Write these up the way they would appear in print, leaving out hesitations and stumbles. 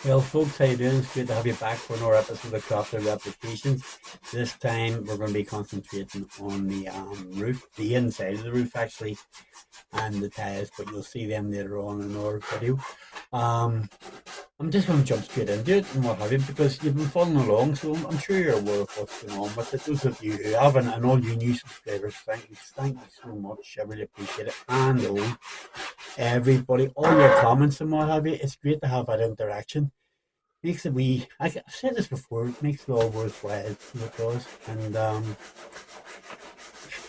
Well, folks, how you doing? It's great to have you back for another episode of Crafted Replications. This time, we're going to be concentrating on the roof, the inside of the roof, actually, and the tiles, but you'll see them later on in our video. Um, I'm just going to jump straight into it and what have you, because you've been following along, so I'm sure you're aware of what's going on with it. Those of you who haven't, and all you new subscribers, thank you so much. I really appreciate it. And everybody, all your comments and what have you, it's great to have that interaction. Makes it we I've said this before, it makes it all worthwhile, so it does, and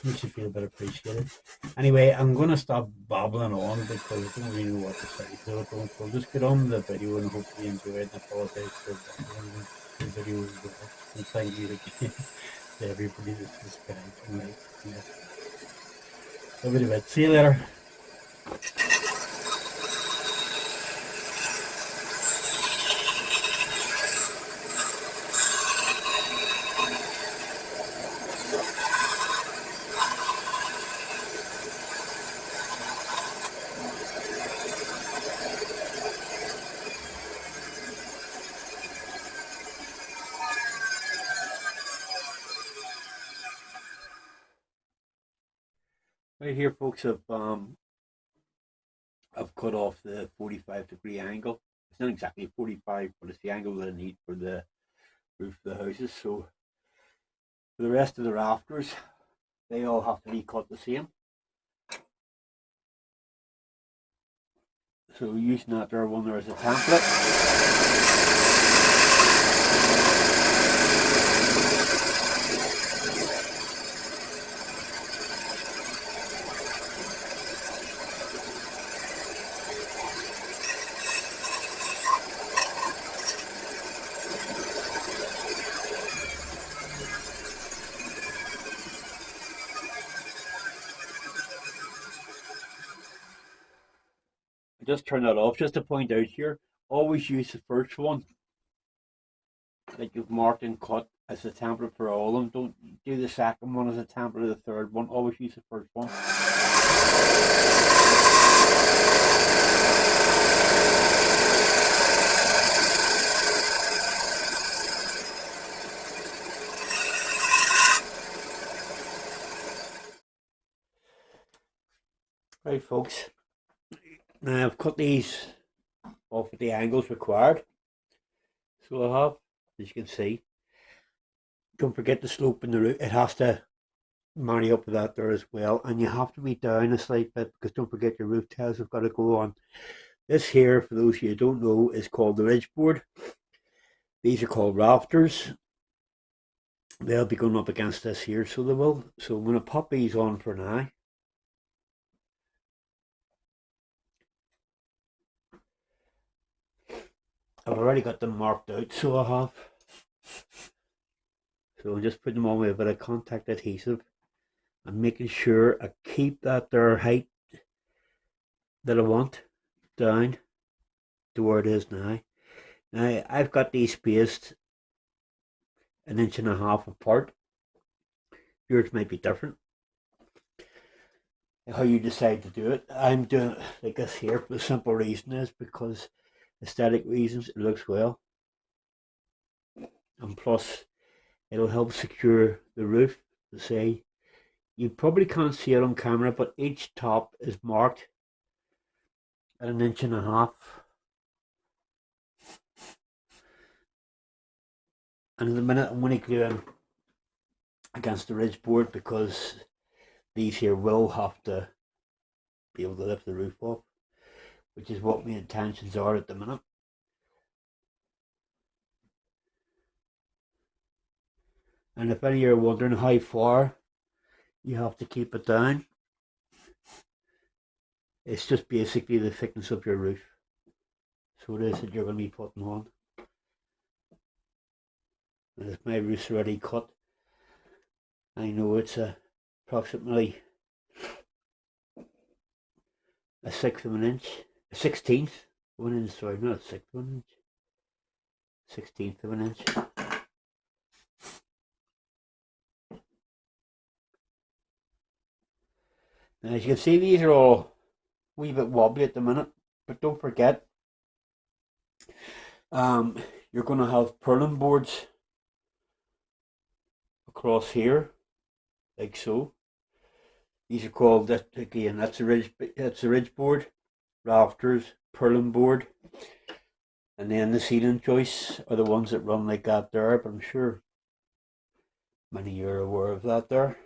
makes you feel a bit appreciated. Anyway, I'm gonna stop babbling on because I don't really know what to say, so I'll just get on with the video and hopefully enjoy it, and apologize for babbling the video as well, and thank you again to everybody that subscribed and liked. Yeah. Love you a bit. See you later. Right here, folks, I've cut off the 45-degree angle. It's not exactly 45, but it's the angle that I need for the roof of the houses. So for the rest of the rafters, they all have to be cut the same. So using that there one there as a template. I just turn that off just to point out here. Always use the first one that you've marked and cut as a template for all of them. Don't do the second one as a template or the third one. Always use the first one. Right, folks. Now I've cut these off at the angles required. So I have, as you can see. Don't forget the slope in the roof. It has to marry up with that there as well, and you have to be down a slight bit because don't forget your roof tiles have got to go on. This here, for those of you who don't know, is called the ridge board. These are called rafters. They'll be going up against this here, so they will. So I'm going to pop these on for now. I've already got them marked out, so I have. So I'm just putting them on with a bit of contact adhesive and making sure I keep that there height that I want down to where it is now. Now I've got these spaced 1.5 inches apart. Yours might be different. How you decide to do it. I'm doing it like this here for the simple reason is because aesthetic reasons it looks well. And plus it'll help secure the roof. To say you probably can't see it on camera, but each top is marked at 1.5 inches. And in a minute I'm only gluing against the ridge board because these here will have to be able to lift the roof off, which is what my intentions are at the minute. And if any of you are wondering how far you have to keep it down, it's just basically the thickness of your roof. So it is that you're going to be putting on. And as my roof's already cut, I know it's approximately a sixth of an inch, a 16th of an inch, sorry, not a sixth of an inch, 16th of an inch. Now as you can see, these are all a wee bit wobbly at the minute, but don't forget, You're going to have purlin boards across here, like so. These are called, that again, that's a ridge board, rafters, purlin board, and then the ceiling joists are the ones that run like that there, but I'm sure many of you are aware of that there.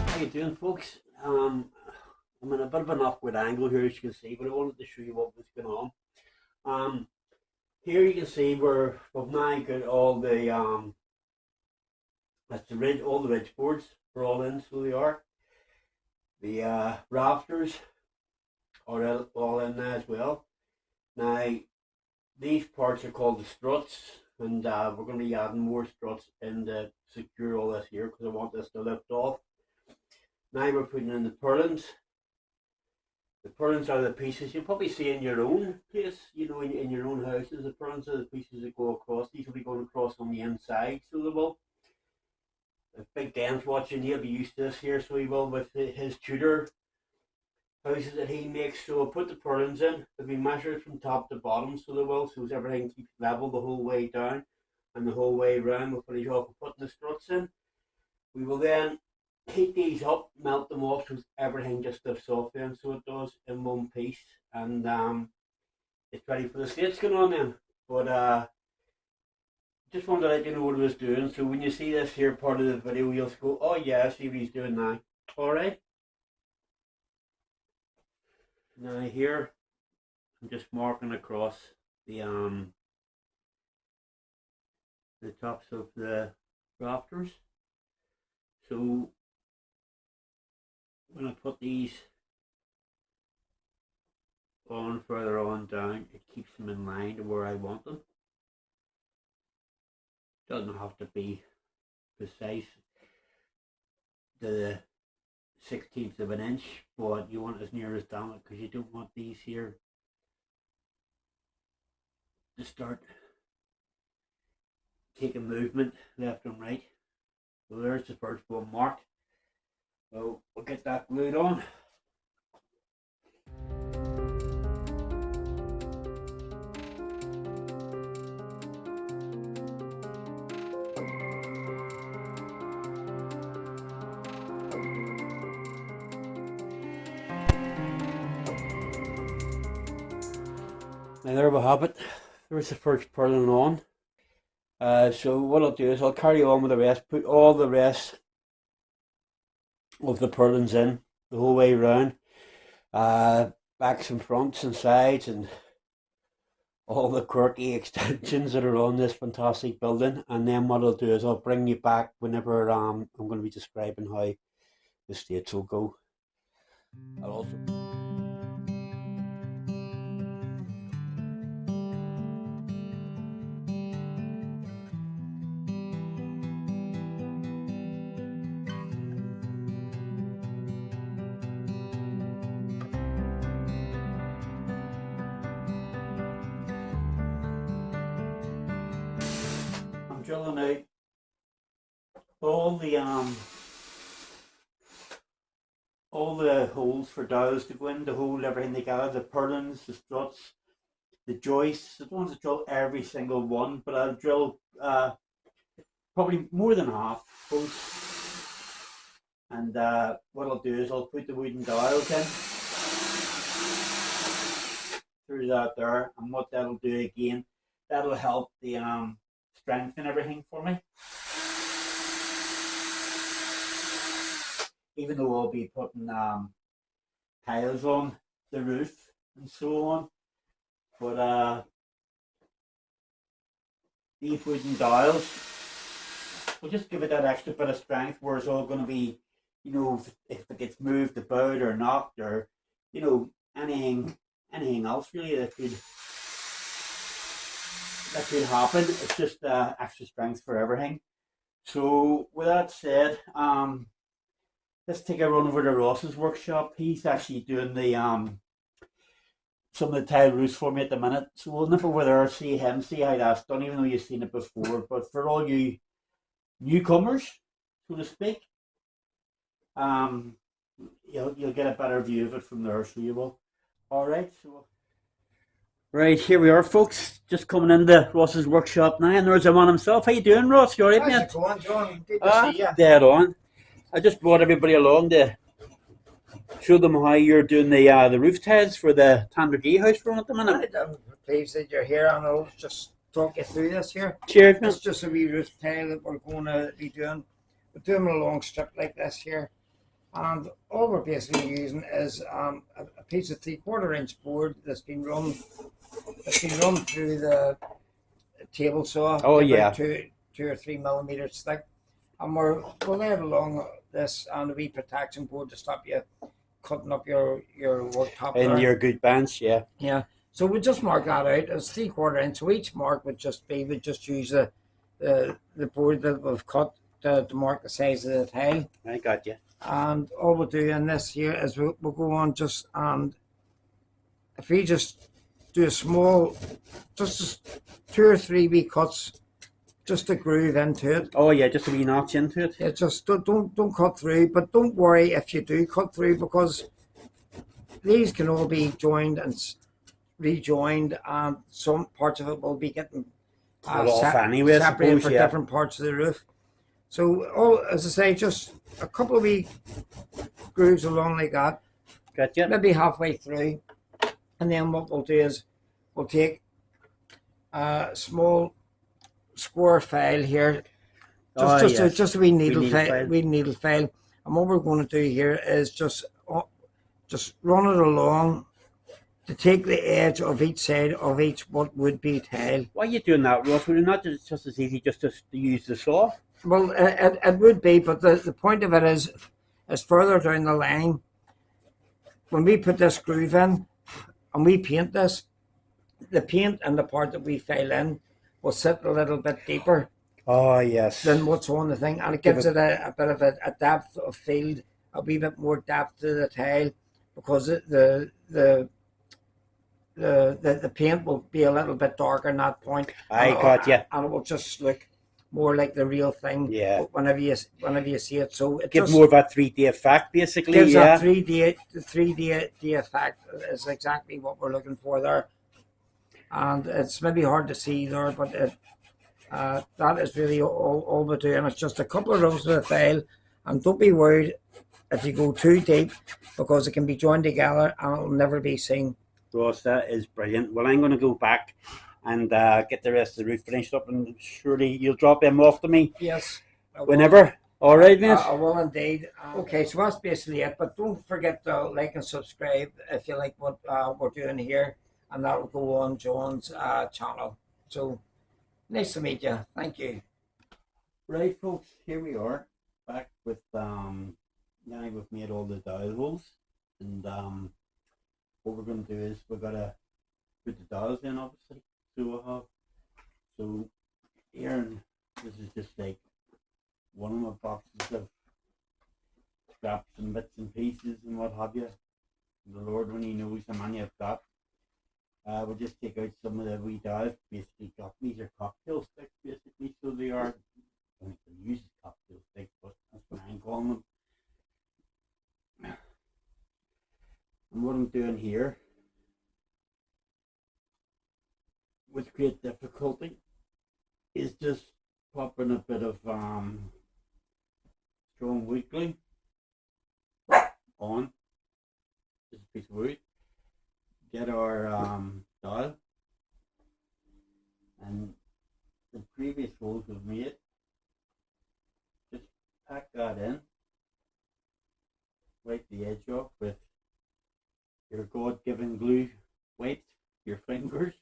How you doing, folks? I'm in a bit of an awkward angle here, as you can see, but I wanted to show you what was going on. Here you can see we've now got all the that's the ridge, all the ridge boards are all in, so they are. The rafters are all in there as well. Now these parts are called the struts, and we're going to be adding more struts in to secure all this here because I want this to lift off. Now we're putting in the purlins. The purlins are the pieces you'll probably see in your own place, you know, in your own houses. The purlins are the pieces that go across. These will be going across on the inside, so they will. If Big Dan's watching, he'll be used to this here, so he will with his Tudor houses that he makes. So I'll put the purlins in. They'll be measured from top to bottom, so they will, so everything keeps level the whole way down and the whole way around. We'll finish off with putting the struts in. We will then heat these up, melt them off so everything just lifts off then, so it does in one piece, and it's ready for the slates going on then. But just wanted to let you know what I was doing, so when you see this here part of the video, you'll go, oh yeah, I see what he's doing now. Alright. Now here, I'm just marking across the tops of the rafters. So when I put these on further on down, it keeps them in line to where I want them. Doesn't have to be precise to the 16th of an inch, but you want as near as down it because you don't want these here to start taking movement left and right. So there's the first one marked. So we'll get that glued on. Now there we have it. There's the first purlin on. So what I'll do is I'll carry on with the rest, put all the rest of the purlins in the whole way around, backs and fronts and sides and all the quirky extensions that are on this fantastic building. And then what I'll do is I'll bring you back whenever I'm going to be describing how the states will go. I'll also drilling out all the holes for dowels to go in, to hold everything together, the purlins, the struts, the joists. I don't want to drill every single one, but I'll drill probably more than half both. And what I'll do is I'll put the wooden dowels in through that there, and what that'll do again, that'll help the strengthen everything for me. Even though I'll be putting tiles on the roof and so on, but these wooden dowels will just give it that extra bit of strength where it's all going to be, you know, if it gets moved about or knocked or, you know, anything else really that could happen. It's just extra strength for everything. So with that said, let's take a run over to Ross's workshop. He's actually doing the some of the tile roofs for me at the minute. So we'll nip over there, see him, see how that's done, even though you've seen it before. But for all you newcomers, so to speak, you'll get a better view of it from there, so you will. Alright, so right, here we are, folks. Just coming into Ross's workshop now, and there's him on himself. How you doing, Ross? You alright, mate? How's it going, John? Good to see you. Dead on. I just brought everybody along to show them how you're doing the roof tiles for the Tandragee house run at the minute. Right, I'm pleased that you're here, and I'll just talk you through this here. Cheers, It's just a wee roof tile that we're going to be doing. We're doing a long strip like this here, and all we're basically using is a piece of 3/4 inch board that's been run through the table saw. Oh yeah, 2 or 3 millimeters thick, and we'll lay it along this on a wee protection board to stop you cutting up your worktop and there. your good bench, yeah. Yeah. So we just mark that out as 3/4 inch. So each mark would just use the board that we've cut to mark the size of the tile. I got you. And all we'll do in this here is we'll go on just, and if we just do a small, just 2 or 3 wee cuts, just to groove into it. Oh yeah, just a wee notch into it. Yeah, just don't cut through, but don't worry if you do cut through, because these can all be joined and rejoined, and some parts of it will be getting separated for different parts of the roof. So as I say, just a couple of wee grooves along like that. Gotcha. Maybe halfway through, and then what we'll do is we'll take a small square file here, just a wee needle file, and what we're going to do here is just run it along to take the edge of each side of each what would be tile. Why are you doing that, Ross? Would it not just as easy just to use the saw? Well, it would be, but the point of it is further down the line, when we put this groove in and we paint this, the paint and the part that we fill in will sit a little bit deeper. Oh yes. Than what's on the thing, and it gives it a bit of a depth of field, a wee bit more depth to the tile, because the paint will be a little bit darker in that point. I got you. And it will just look more like the real thing. Yeah. Whenever you see it, so it gives more of a 3D effect, basically. Gives yeah. that 3D effect is exactly what we're looking for there. And it's maybe hard to see there, but that is really all we're doing. It's just a couple of rows of the file, and don't be worried if you go too deep, because it can be joined together and it'll never be seen. Ross, that is brilliant. Well, I'm going to go back and get the rest of the roof finished up, and surely you'll drop them off to me. Yes. Whenever. All right, mate. I will indeed. Okay, so that's basically it. But don't forget to like and subscribe if you like what we're doing here, and that will go on John's channel. So nice to meet you. Thank you. Right, folks, here we are back with now we've made all the dowel holes, and what we're going to do is we're going to put the dowels in, obviously. So here, and this is just like one of my boxes of scraps and bits and pieces and what have you. The Lord only knows how many I've got. We'll just take out some of the wee dowels. Basically, these are cocktail sticks, basically, so they are. I don't think they use cocktail sticks, but that's what I'm calling them. And what I'm doing here, with great difficulty, is just popping a bit of strong wood glue on this piece of wood. Get our dowel, and the previous holes we've made, just pack that in, wipe the edge off with your God-given glue weight, your fingers.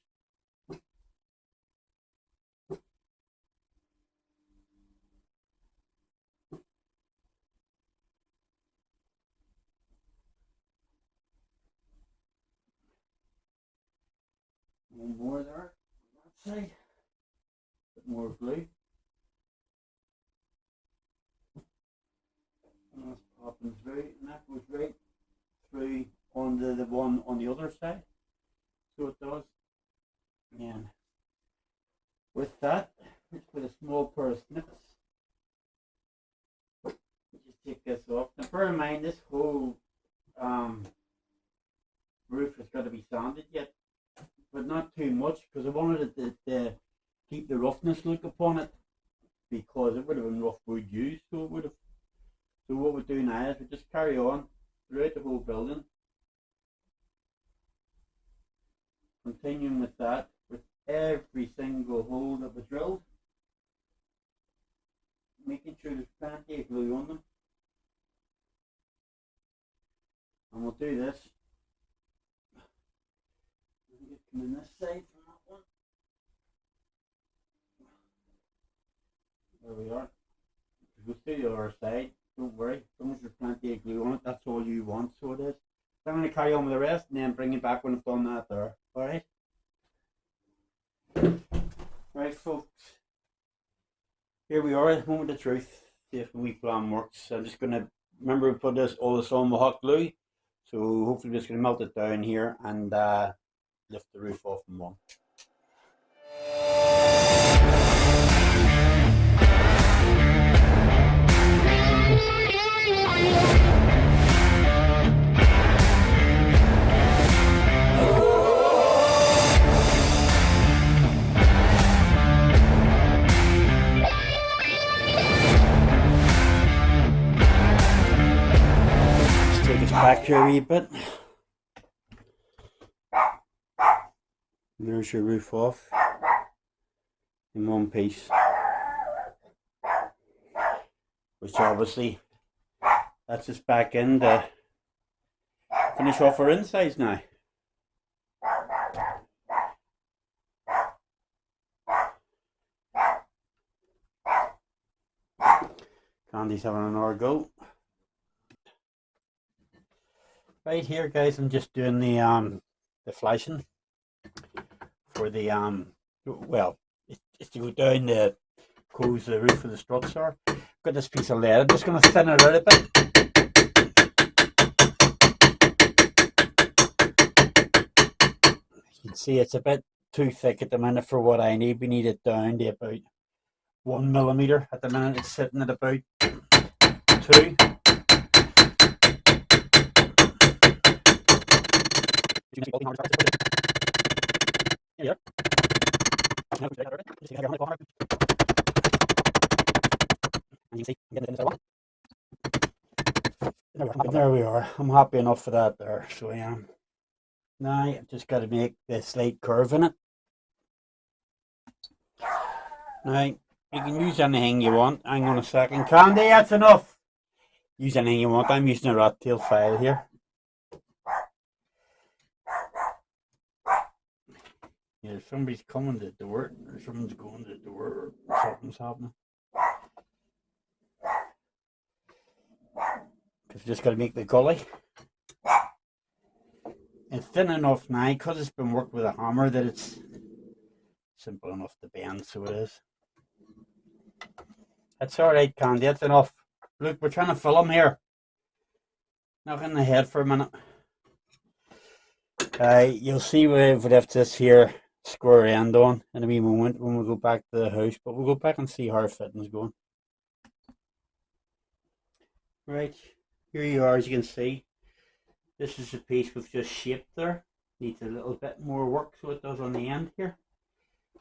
One more there. That side. Bit more glue. And that's popping through, and that goes right through onto the one on the other side. So it does. And with that, let's put a small pair of snips. Just take this off. Now bear in mind, this whole roof has got to be sanded yet, but not too much, because I wanted it to keep the roughness look upon it, because it would have been rough wood used, so it would have. So what we do now is we just carry on throughout the whole building, continuing with that with every single hole that was drilled, making sure there's plenty of glue on them. And we'll do this. Come in this side from that one. There we are. Go to the other side. Don't worry, as long as there's plenty of glue on it, that's all you want, so it is. So I'm going to carry on with the rest and then bring it back when I've done that there. Alright? Right folks, here we are at the moment of truth. See if the wee plan works. I'm just going to, remember we put all this on with hot glue, so hopefully we're just going to melt it down here and lift the roof off in one. Back here a wee bit. There's your roof off in one piece, which obviously that's just back in to finish off our insides now. Candy's having another go. Right here, guys, I'm just doing the flashing for the well, it's to go down the close the roof of the struts are. Got this piece of lead. I'm just going to thin it out a bit. You can see it's a bit too thick at the minute for what I need. We need it down to about 1 millimeter. At the minute, it's sitting at about 2. Yeah. And you can see, I'm getting this one. There we are. I'm happy enough for that there, so I am. Now I've just got to make the slight curve in it. Now you can use anything you want. Hang on a second, Candy, that's enough. Use anything you want. I'm using a rat tail file here. Yeah, somebody's coming to the door, or someone's going to the door, or something's happening. Because just got to make the gully. It's thin enough now, because it's been worked with a hammer, that it's simple enough to bend, so it is. That's alright, Candy, that's enough. Look, we're trying to film here. Knock in the head for a minute. You'll see we've left this here square end on in a wee moment when we go back to the house, but we'll go back and see how our fitting's going. Right, here you are, as you can see. This is the piece we've just shaped there. Needs a little bit more work, so it does on the end here.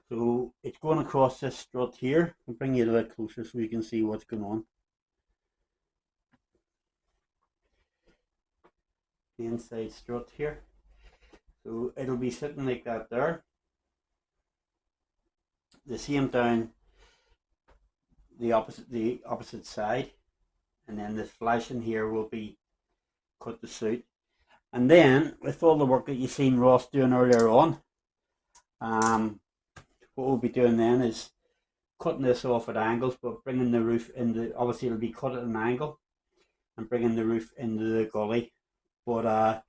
So it's going across this strut here. I'll bring you a little bit closer so you can see what's going on. The inside strut here. So it'll be sitting like that there. The same down the opposite side, and then the flashing here will be cut to suit. And then with all the work that you've seen Ross doing earlier on, what we'll be doing then is cutting this off at angles, but bringing the roof in the, obviously it'll be cut at an angle, and bringing the roof into the gully. But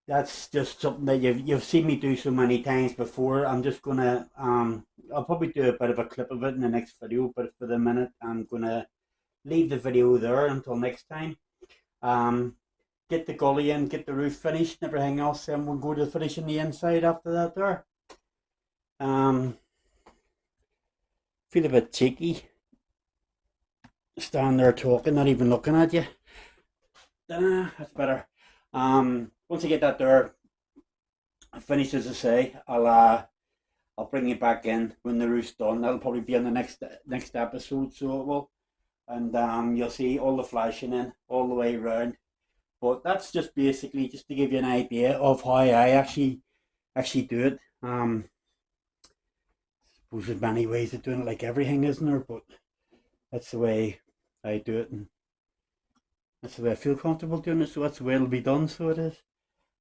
that's just something that you've seen me do so many times before. I'm just gonna I'll probably do a bit of a clip of it in the next video, but for the minute I'm gonna leave the video there until next time. Get the gully in, get the roof finished and everything else, and we'll go to finishing the inside after that there. Feel a bit cheeky standing there talking, not even looking at you. That's better. Once I get that there finished, as I say, I'll bring you back in when the roof's done. That'll probably be on the next episode, so it will. And you'll see all the flashing in all the way around. But that's just basically just to give you an idea of how I actually do it. I suppose there's many ways of doing it, like everything, isn't there? But that's the way I do it, and that's the way I feel comfortable doing it. So that's the way it'll be done. So it is.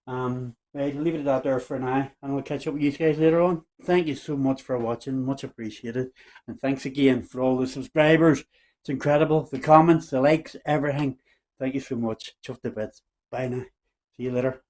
Right, leave it at that there for now, and I'll catch up with you guys later on. Thank you so much for watching, much appreciated, and thanks again for all the subscribers. It's incredible, the comments, the likes, everything. Thank you so much. Chuffed a bit. Bye now. See you later.